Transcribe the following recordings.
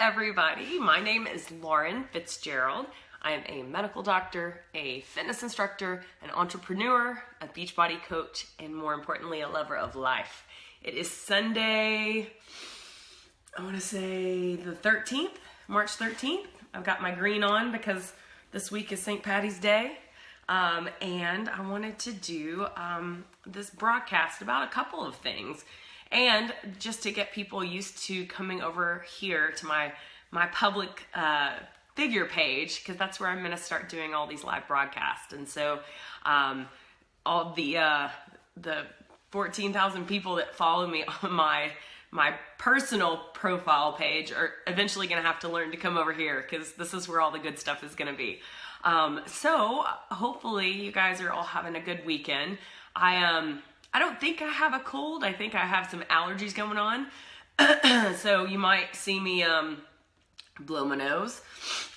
everybody. My name is Lauren Fitzgerald. I am a medical doctor, a fitness instructor, an entrepreneur, a Beachbody coach, and more importantly, a lover of life. It is Sunday, I want to say the 13th, March 13th. I've got my green on because this week is St. Patty's Day. And I wanted to do this broadcast about a couple of things. And just to get people used to coming over here to my public figure page, because that's where I'm going to start doing all these live broadcasts. And so all the 14,000 people that follow me on my personal profile page are eventually going to have to learn to come over here, because this is where all the good stuff is going to be. So hopefully you guys are all having a good weekend. I don't think I have a cold. I think I have some allergies going on. So you might see me blow my nose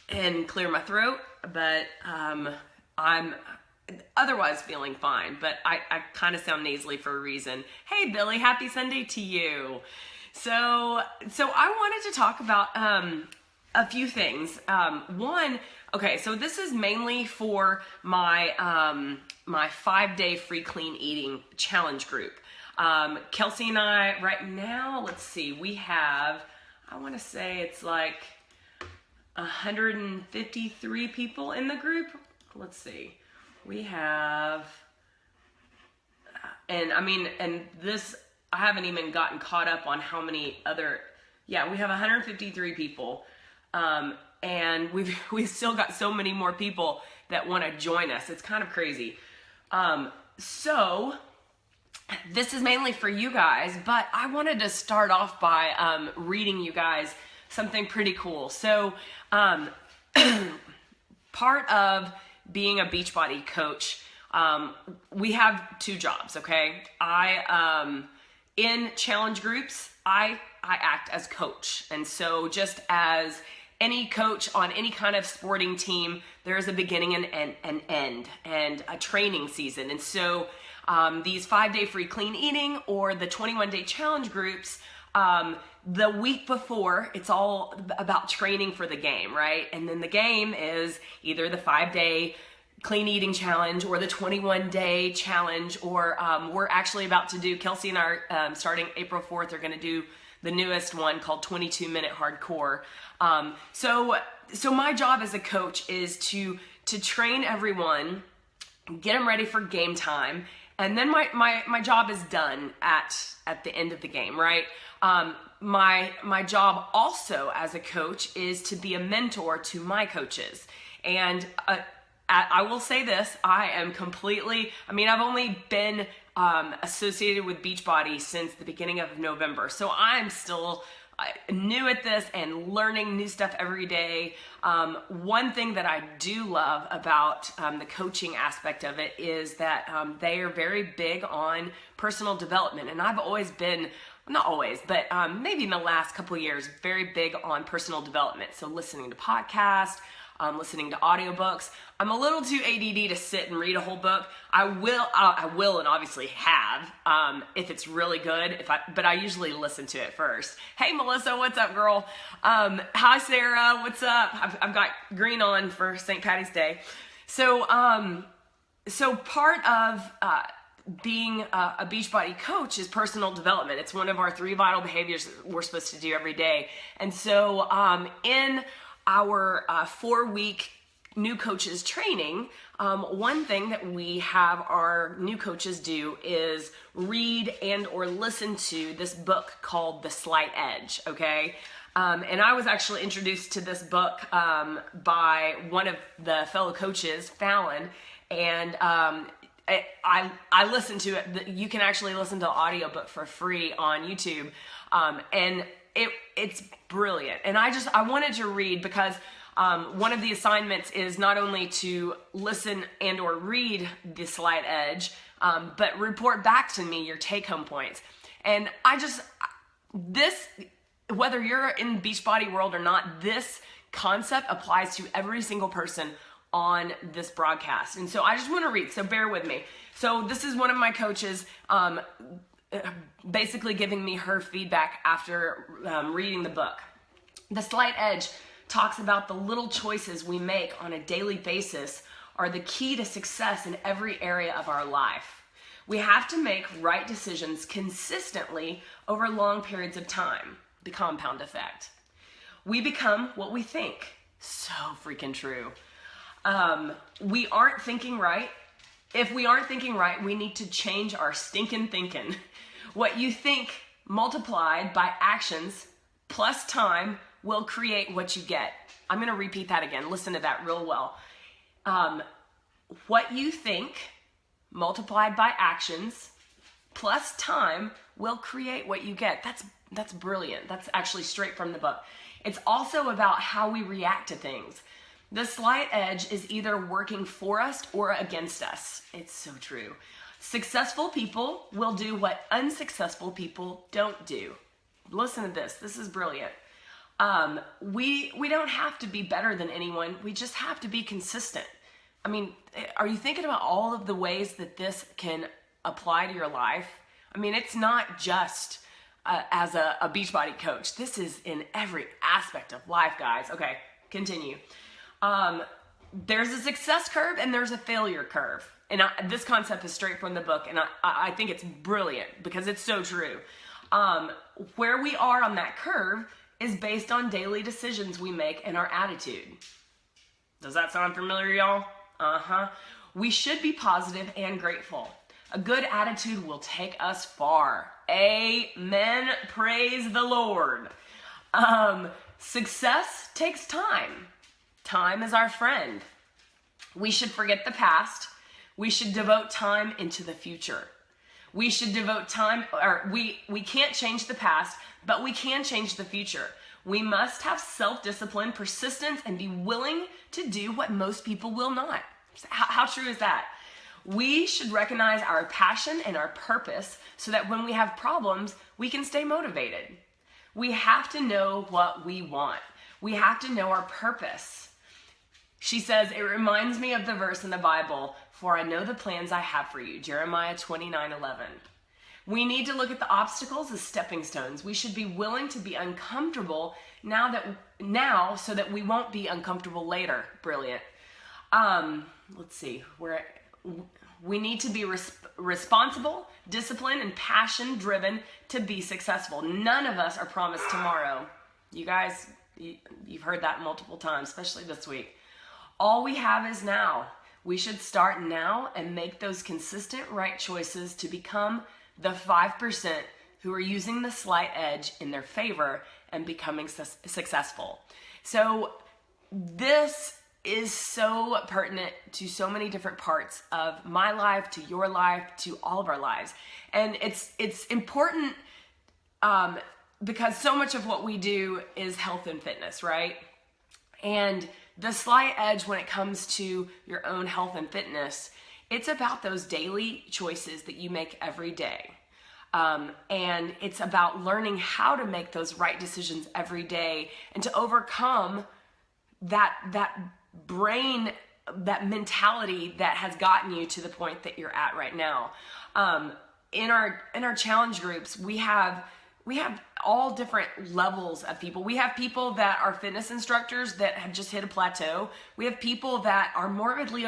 and clear my throat, but I'm otherwise feeling fine. But I kind of sound nasally for a reason. Hey Billy, happy Sunday to you. So I wanted to talk about a few things. One, okay, so this is mainly for my my 5-day free clean eating challenge group. Kelsey and I right now, let's see, we have, I want to say it's like 153 people in the group. Let's see, we have, and this, I haven't even gotten caught up on how many other, yeah, we have 153 people. And we've still got so many more people that want to join us. It's kind of crazy. So this is mainly for you guys, but I wanted to start off by reading you guys something pretty cool. So part of being a Beachbody coach, we have two jobs, okay? In challenge groups, I act as coach. And so just as any coach on any kind of sporting team, there is a beginning and an end and a training season. And so these 5-day free clean eating or the 21-day challenge groups, the week before, it's all about training for the game, right? And then the game is either the 5-day clean eating challenge or the 21-day challenge, or we're actually about to do, Kelsey and I are starting April 4th, are going to do the newest one called 22-minute hardcore. So my job as a coach is to train everyone, get them ready for game time, and then my job is done at the end of the game, right? My job also as a coach is to be a mentor to my coaches. And I will say this, I am completely, I've only been associated with Beachbody since the beginning of November. So I'm still new at this and learning new stuff every day. One thing that I do love about the coaching aspect of it is that they are very big on personal development. And I've always been, not always, but maybe in the last couple of years, very big on personal development. So listening to podcasts, listening to audiobooks. I'm a little too ADD to sit and read a whole book. I will and obviously have, if it's really good, but I usually listen to it first. Hey Melissa, what's up girl? Hi Sarah, what's up? I've got green on for St. Patty's Day. So part of being a Beachbody coach is personal development. It's one of our 3 vital behaviors that we're supposed to do every day. And so in our 4-week new coaches training, one thing that we have our new coaches do is read and or listen to this book called The Slight Edge, okay? And I was actually introduced to this book by one of the fellow coaches, Fallon, and I listened to it. You can actually listen to the audiobook for free on YouTube, and it's brilliant. And I wanted to read because one of the assignments is not only to listen and or read The Slight Edge, but report back to me your take-home points. And whether you're in Beachbody world or not, this concept applies to every single person on this broadcast. And so I just want to read, so bear with me. So this is one of my coaches basically giving me her feedback after reading the book. The slight edge talks about the little choices we make on a daily basis are the key to success in every area of our life. We have to make right decisions consistently over long periods of time, the compound effect. We become what we think. So freaking true. We aren't thinking right. If we aren't thinking right, we need to change our stinking thinking. What you think multiplied by actions plus time will create what you get. I'm going to repeat that again. Listen to that real well. What you think multiplied by actions plus time will create what you get. That's brilliant. That's actually straight from the book. It's also about how we react to things. The slight edge is either working for us or against us. It's so true. Successful people will do what unsuccessful people don't do. Listen to this. This is brilliant. We don't have to be better than anyone. We just have to be consistent. I mean, are you thinking about all of the ways that this can apply to your life? I mean, it's not just as a Beachbody coach. This is in every aspect of life, guys. Okay, continue. There's a success curve and there's a failure curve. And this concept is straight from the book, and I think it's brilliant because it's so true. Where we are on that curve is based on daily decisions we make and our attitude. Does that sound familiar, y'all? We should be positive and grateful. A good attitude will take us far. Amen. Praise the Lord. Success takes time. Time is our friend. We should forget the past. We should devote time into the future. We should devote time, or we can't change the past, but we can change the future. We must have self-discipline, persistence, and be willing to do what most people will not. How true is that? We should recognize our passion and our purpose so that when we have problems, we can stay motivated. We have to know what we want. We have to know our purpose. She says, it reminds me of the verse in the Bible, for I know the plans I have for you, Jeremiah 29:11. We need to look at the obstacles as stepping stones. We should be willing to be uncomfortable now so that we won't be uncomfortable later. Brilliant. Let's see. We need to be responsible, disciplined, and passion-driven to be successful. None of us are promised tomorrow. You guys, you've heard that multiple times, especially this week. All we have is now. We should start now and make those consistent right choices to become the 5% who are using the slight edge in their favor and becoming successful. So this is so pertinent to so many different parts of my life, to your life, to all of our lives. And it's important because so much of what we do is health and fitness, right? And the slight edge when it comes to your own health and fitness, it's about those daily choices that you make every day. And it's about learning how to make those right decisions every day and to overcome that brain, that mentality that has gotten you to the point that you're at right now. In our challenge groups, we have all different levels of people. We have people that are fitness instructors that have just hit a plateau. We have people that are morbidly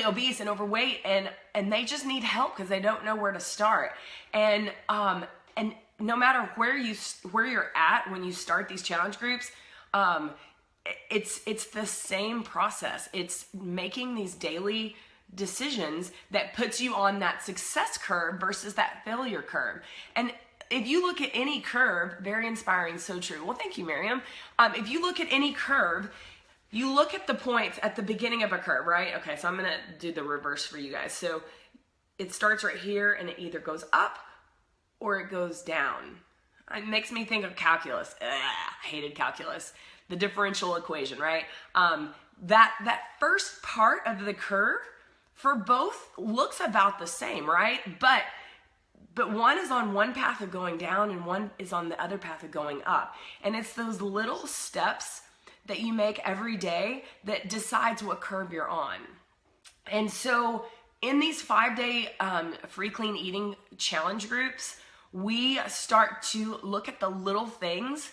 obese and overweight, and they just need help because they don't know where to start. And no matter where you're at when you start these challenge groups, it's the same process. It's making these daily decisions that puts you on that success curve versus that failure curve. And if you look at any curve, very inspiring, so true. Well, thank you, Miriam. If you look at any curve, you look at the points at the beginning of a curve, right? Okay, so I'm gonna do the reverse for you guys. So it starts right here and it either goes up or it goes down. It makes me think of calculus. I hated calculus. The differential equation, right? That first part of the curve for both looks about the same, right? But one is on one path of going down and one is on the other path of going up. And it's those little steps that you make every day that decides what curve you're on. And so in these 5-day free clean eating challenge groups, we start to look at the little things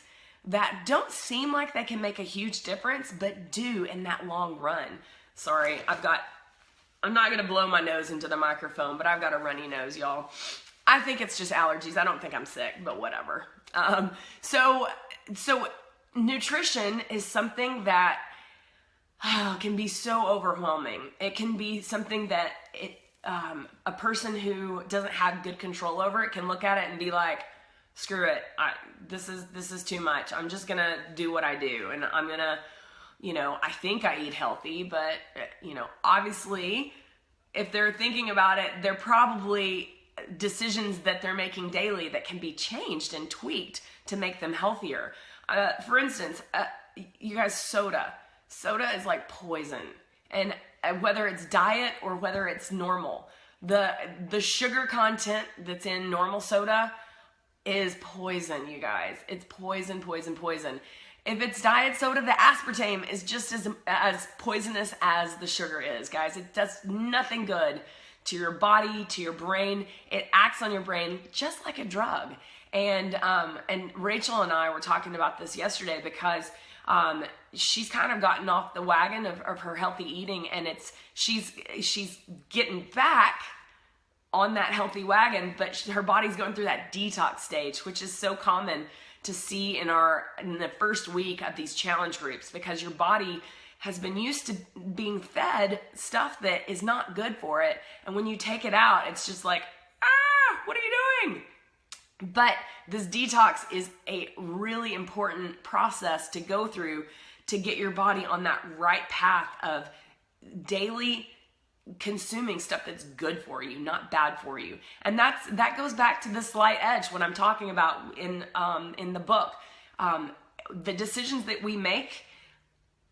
that don't seem like they can make a huge difference, but do in that long run. Sorry, I'm not gonna blow my nose into the microphone, but I've got a runny nose, y'all. I think it's just allergies. I don't think I'm sick, but whatever. So nutrition is something that can be so overwhelming. It can be something that a person who doesn't have good control over it can look at it and be like, screw it. This is too much. I'm just gonna do what I do, and I'm gonna, I think I eat healthy, but obviously, if they're thinking about it, they're probably decisions that they're making daily that can be changed and tweaked to make them healthier. For instance, you guys, soda is like poison, and whether it's diet or whether it's normal, the sugar content that's in normal soda is poison, you guys. It's poison. If it's diet soda, the aspartame is just as poisonous as the sugar is, guys. It does nothing good to your body, to your brain. It acts on your brain just like a drug. And Rachel and I were talking about this yesterday because she's kind of gotten off the wagon of her healthy eating, and she's getting back on that healthy wagon, but her body's going through that detox stage, which is so common to see in the first week of these challenge groups, because your body has been used to being fed stuff that is not good for it, and when you take it out, it's just like, what are you doing? But this detox is a really important process to go through to get your body on that right path of daily consuming stuff that's good for you, not bad for you. And that goes back to the slight edge, what I'm talking about in the book. The decisions that we make,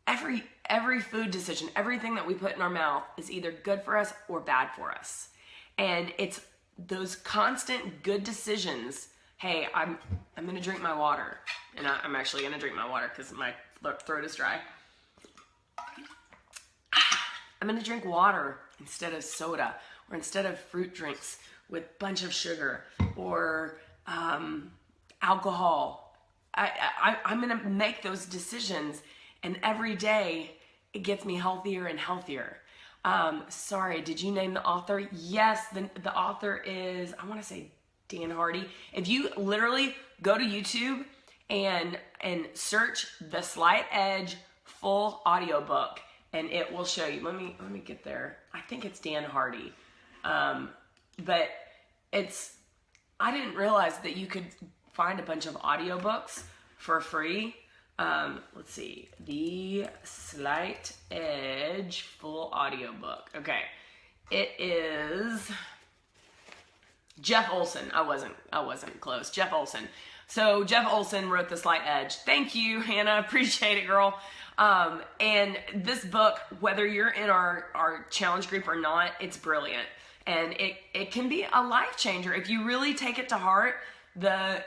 every food decision, everything that we put in our mouth is either good for us or bad for us. And it's those constant good decisions. Hey, I'm going to drink my water. And I'm actually going to drink my water because my throat is dry. I'm going to drink water instead of soda, or instead of fruit drinks with a bunch of sugar, or alcohol. I'm going to make those decisions, and every day it gets me healthier and healthier. Sorry, did you name the author? Yes, the author is, I want to say Dan Hardy. If you literally go to YouTube and search The Slight Edge full audiobook, and it will show you. Let me get there. I think it's Dan Hardy. But I didn't realize that you could find a bunch of audiobooks for free. Let's see. The Slight Edge full audiobook. Okay. It is Jeff Olson. I wasn't close. Jeff Olson. So Jeff Olson wrote The Slight Edge. Thank you, Hannah. Appreciate it, girl. And this book, whether you're in our challenge group or not, it's brilliant. And it can be a life changer. If you really take it to heart, the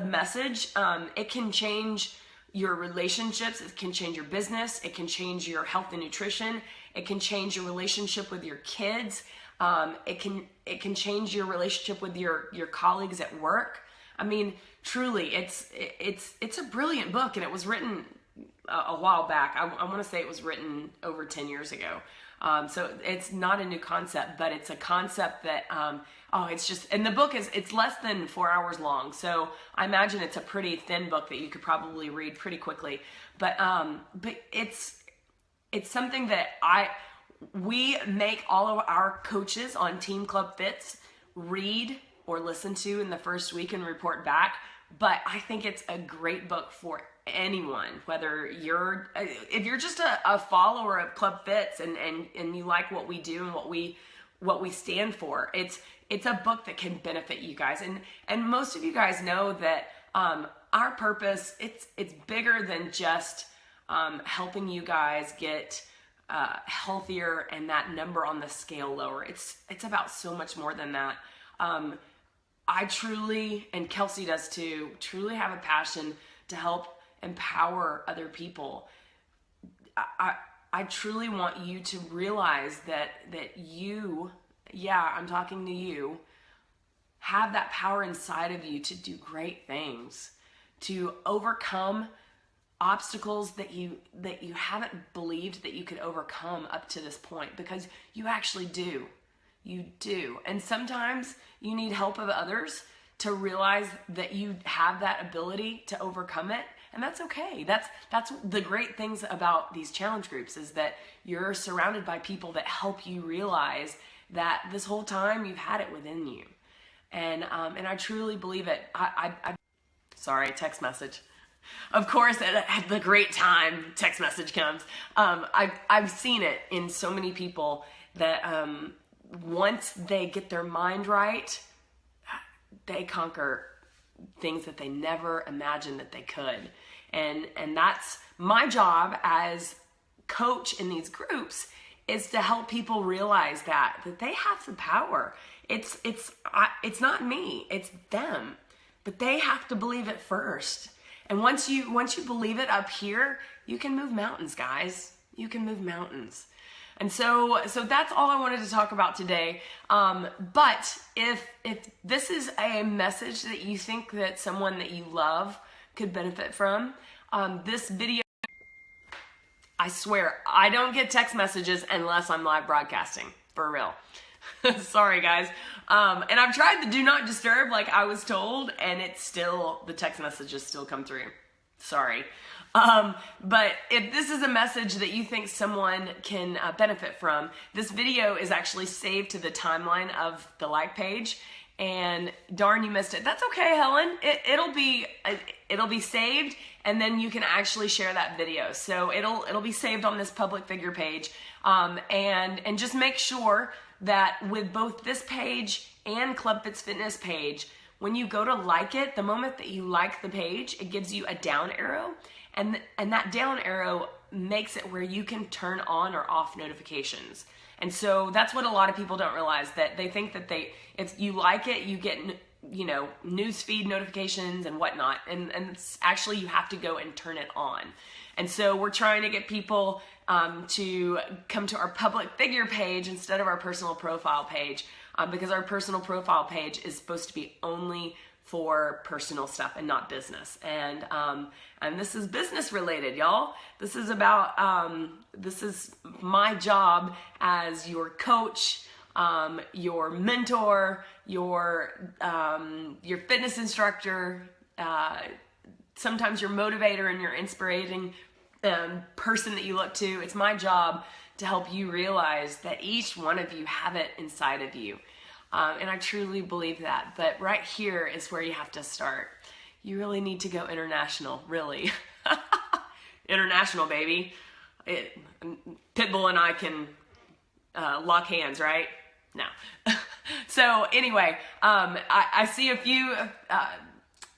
message, it can change your relationships. It can change your business. It can change your health and nutrition. It can change your relationship with your kids. It can change your relationship with your colleagues at work. I mean, truly, it's a brilliant book, and it was written a while back. I want to say it was written over 10 years ago. So it's not a new concept, but it's a concept that, it's just, and the book it's less than 4 hours long. So I imagine it's a pretty thin book that you could probably read pretty quickly. But it's something that we make all of our coaches on Team Club FITz read or listen to in the first week and report back. But I think it's a great book for anyone, whether if you're just a follower of Club FITz and you like what we do and what we stand for. It's a book that can benefit you guys. And most of you guys know that our purpose, it's bigger than just helping you guys get healthier and that number on the scale lower. It's about so much more than that. I truly, and Kelsey does too, truly have a passion to help empower other people. I truly want you to realize that you, I'm talking to you, have that power inside of you to do great things, to overcome obstacles that you haven't believed that you could overcome up to this point, because you actually do. You do. And sometimes you need help of others to realize that you have that ability to overcome it. And that's okay. That's the great things about these challenge groups, is that you're surrounded by people that help you realize that this whole time you've had it within you. And I truly believe it. Sorry, text message. Of course, at the great time, text message comes. I've seen it in so many people that once they get their mind right, they conquer things that they never imagined that they could. And that's my job as coach in these groups, is to help people realize that they have the power. It's not me, it's them. But they have to believe it first. And once you believe it up here, you can move mountains, guys. You can move mountains. And so that's all I wanted to talk about today. But if this is a message that you think that someone that you love could benefit from, this video, I swear, I don't get text messages unless I'm live broadcasting, for real. Sorry, guys. And I've tried the do not disturb like I was told, and the text messages still come through. Sorry. But if this is a message that you think someone can benefit from, this video is actually saved to the timeline of the like page. And darn, you missed it. That's okay, Helen. It'll be saved, and then you can actually share that video. So it'll be saved on this public figure page. And just make sure that with both this page and Club FITz Fitness page, when you go to like it, the moment that you like the page, it gives you a down arrow, and that down arrow makes it where you can turn on or off notifications. And so that's what a lot of people don't realize, that they think that if you like it, you get, news feed notifications and whatnot. And it's actually, you have to go and turn it on. And so we're trying to get people to come to our public figure page instead of our personal profile page, because our personal profile page is supposed to be only for personal stuff and not business. And this is business related, y'all. This is about, this is my job as your coach, your mentor, your fitness instructor, sometimes your motivator and your inspiring person that you look to. It's my job to help you realize that each one of you have it inside of you. And I truly believe that. But right here is where you have to start. You really need to go international, really. International, baby. Pitbull and I can lock hands, right? No. So anyway, I see a few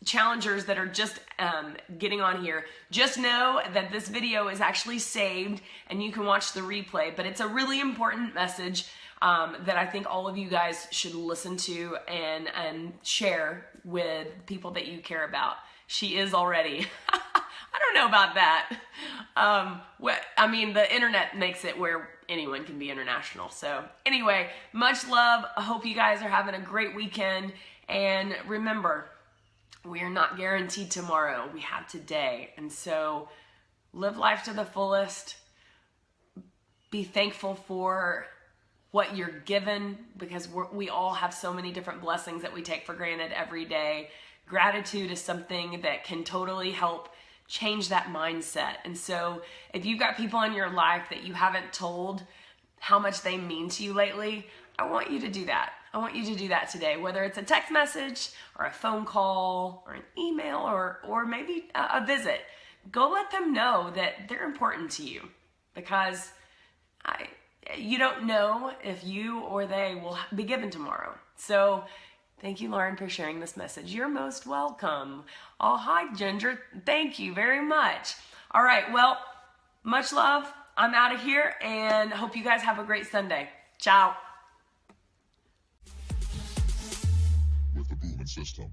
challengers that are just getting on here. Just know that this video is actually saved and you can watch the replay, but it's a really important message that I think all of you guys should listen to and share with people that you care about. She is already. I don't know about that. I mean, the internet makes it where anyone can be international. So anyway, much love. I hope you guys are having a great weekend. And remember, we are not guaranteed tomorrow. We have today. And so live life to the fullest. Be thankful for what you're given, because we all have so many different blessings that we take for granted every day. Gratitude is something that can totally help change that mindset. And so if you've got people in your life that you haven't told how much they mean to you lately, I want you to do that. I want you to do that today, whether it's a text message or a phone call or an email or maybe a visit. Go let them know that they're important to you, because you don't know if you or they will be given tomorrow. So thank you, Lauren, for sharing this message. You're most welcome. Oh, hi, Ginger. Thank you very much. All right, well, much love. I'm out of here, and hope you guys have a great Sunday. Ciao. With the booming system.